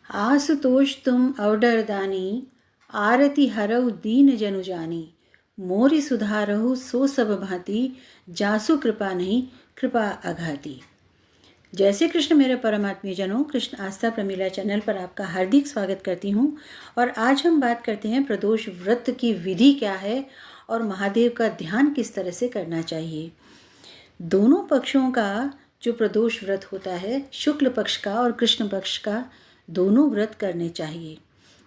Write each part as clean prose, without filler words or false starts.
आसुतोष तुम अवडरदानी, आरती हरऊ दीन जनु जानी, मोरी सुधारहु सो सब भांति, जासु कृपा नहीं कृपा अघाती। जय श्री कृष्ण मेरे परमात्मीय जनों, कृष्ण आस्था प्रमीला चैनल पर आपका हार्दिक स्वागत करती हूँ। और आज हम बात करते हैं प्रदोष व्रत की विधि क्या है और महादेव का ध्यान किस तरह से करना चाहिए। दोनों पक्षों का जो प्रदोष व्रत होता है, शुक्ल पक्ष का और कृष्ण पक्ष का, दोनों व्रत करने चाहिए।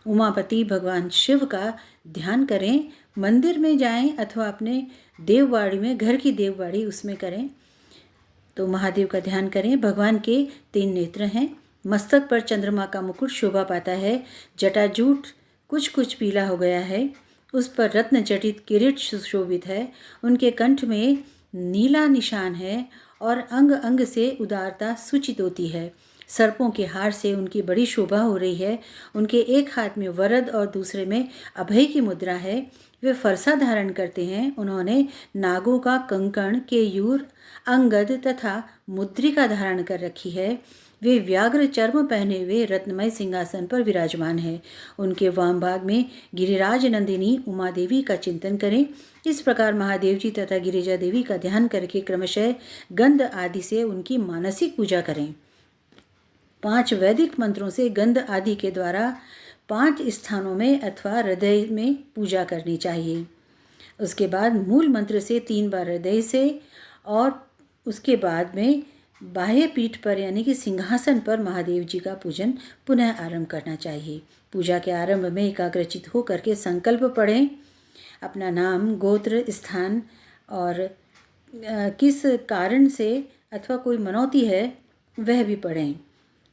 उमापति भगवान शिव का ध्यान करें, मंदिर में जाएं अथवा अपने देववाड़ी में, घर की देववाड़ी उसमें करें तो महादेव का ध्यान करें। भगवान के 3 नेत्र हैं, मस्तक पर चंद्रमा का मुकुट शोभा पाता है, जटाजूट कुछ कुछ पीला हो गया है, उस पर रत्न जटित किरीट सुशोभित है, उनके कंठ में नीला निशान है और अंग अंग से उदारता सूचित होती है। सर्पों के हार से उनकी बड़ी शोभा हो रही है। उनके एक हाथ में वरद और दूसरे में अभय की मुद्रा है। वे फरसा धारण करते हैं। उन्होंने नागों का कंकण, केयूर, अंगद तथा मुद्रिका धारण कर रखी है। वे व्याघ्र चर्म पहने हुए रत्नमय सिंहासन पर विराजमान है। उनके वाम भाग में गिरिराज नंदिनी उमा देवी का चिंतन करें। इस प्रकार महादेव जी तथा गिरिजा देवी का ध्यान करके क्रमशः गंध आदि से उनकी मानसिक पूजा करें। 5 वैदिक मंत्रों से गंध आदि के द्वारा 5 स्थानों में अथवा हृदय में पूजा करनी चाहिए। उसके बाद मूल मंत्र से 3 बार हृदय से और उसके बाद में बाह्य पीठ पर यानी कि सिंहासन पर महादेव जी का पूजन पुनः आरंभ करना चाहिए। पूजा के आरंभ में एकाग्रचित हो करके संकल्प पढ़ें। अपना नाम, गोत्र, स्थान और किस कारण से अथवा कोई मनौती है वह भी पढ़ें।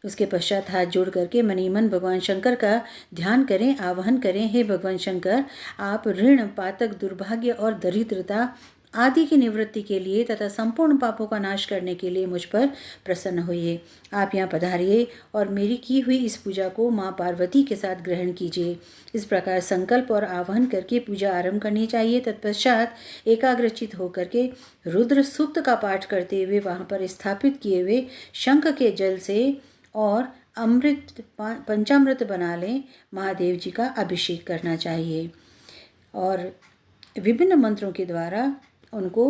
उसके पश्चात हाथ जोड़ करके मनी मन भगवान शंकर का ध्यान करें, आवाहन करें। हे भगवान शंकर, आप ऋण, पातक, दुर्भाग्य और दरिद्रता आदि की निवृत्ति के लिए तथा संपूर्ण पापों का नाश करने के लिए मुझ पर प्रसन्न होइए। आप यहाँ पधारिए और मेरी की हुई इस पूजा को माँ पार्वती के साथ ग्रहण कीजिए। इस प्रकार संकल्प और आह्वान करके पूजा आरंभ करनी चाहिए। तत्पश्चात एकाग्रचित होकर के रुद्र सूक्त का पाठ करते हुए वहाँ पर स्थापित किए हुए शंख के जल से और अमृत पंचामृत बना लें। महादेव जी का अभिषेक करना चाहिए और विभिन्न मंत्रों के द्वारा उनको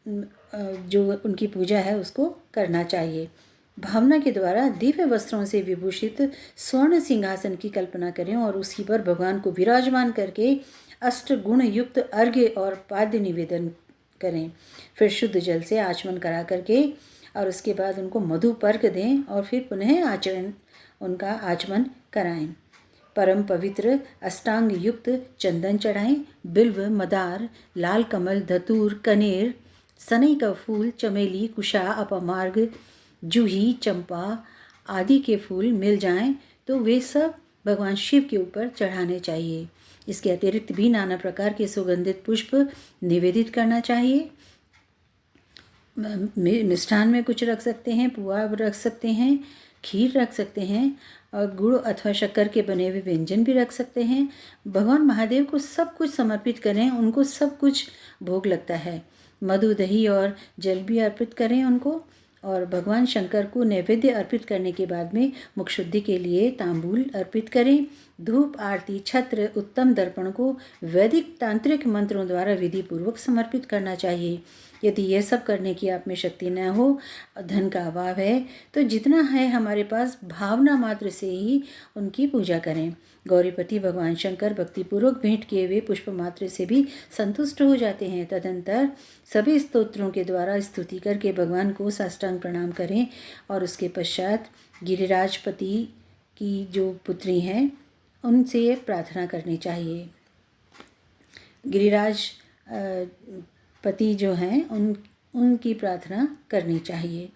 जो उनकी पूजा है उसको करना चाहिए। भावना के द्वारा दिव्य वस्त्रों से विभूषित स्वर्ण सिंहासन की कल्पना करें और उसी पर भगवान को विराजमान करके 8 गुण युक्त अर्घ्य और पाद्य निवेदन करें। फिर शुद्ध जल से आचमन करा करके और उसके बाद उनको मधु पर्क दें और फिर पुनः उनका आचमन कराएं। परम पवित्र अष्टांग युक्त चंदन चढ़ाएं। बिल्व, मदार, लाल कमल, धतूर, कनेर, सनई का फूल, चमेली, कुशा, अपमार्ग, जूही, चंपा आदि के फूल मिल जाएं तो वे सब भगवान शिव के ऊपर चढ़ाने चाहिए। इसके अतिरिक्त भी नाना प्रकार के सुगंधित पुष्प निवेदित करना चाहिए। मिष्ठान में कुछ रख सकते हैं, पुआ रख सकते हैं, खीर रख सकते हैं और गुड़ अथवा शक्कर के बने हुए व्यंजन भी रख सकते हैं। भगवान महादेव को सब कुछ समर्पित करें, उनको सब कुछ भोग लगता है। मधु, दही और जल भी अर्पित करें उनको। और भगवान शंकर को नैवेद्य अर्पित करने के बाद में मुख शुद्धि के लिए तांबूल अर्पित करें। धूप, आरती, छत्र, उत्तम दर्पण को वैदिक तांत्रिक मंत्रों द्वारा विधि पूर्वक समर्पित करना चाहिए। यदि यह सब करने की आप में शक्ति न हो, धन का अभाव है, तो जितना है हमारे पास भावना मात्र से ही उनकी पूजा करें। गौरीपति भगवान शंकर भक्तिपूर्वक भेंट किए हुए पुष्प मात्र से भी संतुष्ट हो जाते हैं। तदंतर सभी स्तोत्रों के द्वारा स्तुति करके भगवान को साष्टांग प्रणाम करें और उसके पश्चात गिरिराजपति की जो पुत्री हैं उनसे प्रार्थना करनी चाहिए। गिरिराज पति जो हैं उनकी प्रार्थना करनी चाहिए।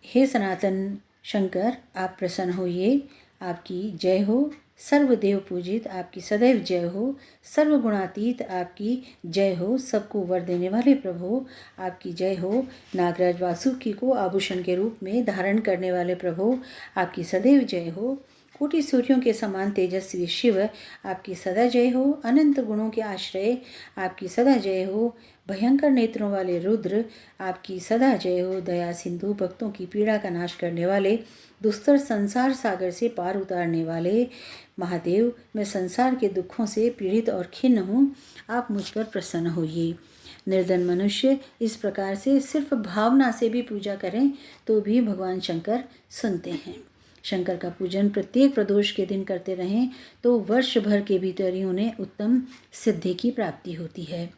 हे सनातन शंकर, आप प्रसन्न होइए, आपकी जय हो। सर्वदेव पूजित आपकी सदैव जय हो। सर्वगुणातीत आपकी जय हो। सबको वर देने वाले प्रभु आपकी जय हो। नागराज वासुकी को आभूषण के रूप में धारण करने वाले प्रभु आपकी सदैव जय हो। कोटि सूर्यों के समान तेजस्वी शिव आपकी सदा जय हो। अनंत गुणों के आश्रय आपकी सदा जय हो। भयंकर नेत्रों वाले रुद्र आपकी सदा जय हो। दया सिंधु भक्तों की पीड़ा का नाश करने वाले, दुस्तर संसार सागर से पार उतारने वाले महादेव, मैं संसार के दुखों से पीड़ित और खिन्न हूँ, आप मुझ पर प्रसन्न होइए। निर्धन मनुष्य इस प्रकार से सिर्फ भावना से भी पूजा करें तो भी भगवान शंकर सुनते हैं। शंकर का पूजन प्रत्येक प्रदोष के दिन करते रहें तो वर्ष भर के भीतर ही उन्हें उत्तम सिद्धि की प्राप्ति होती है।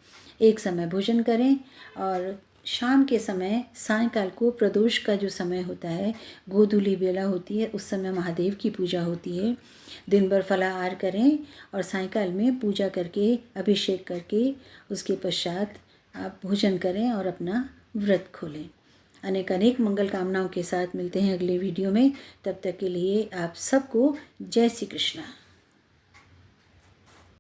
एक समय भोजन करें और शाम के समय, सायंकाल को प्रदोष का जो समय होता है, गोधूली बेला होती है, उस समय महादेव की पूजा होती है। दिन भर फलाहार करें और सायंकाल में पूजा करके, अभिषेक करके, उसके पश्चात आप भोजन करें और अपना व्रत खोलें। अनेक अनेक मंगल कामनाओं के साथ मिलते हैं अगले वीडियो में। तब तक के लिए आप सबको जय श्री कृष्णा।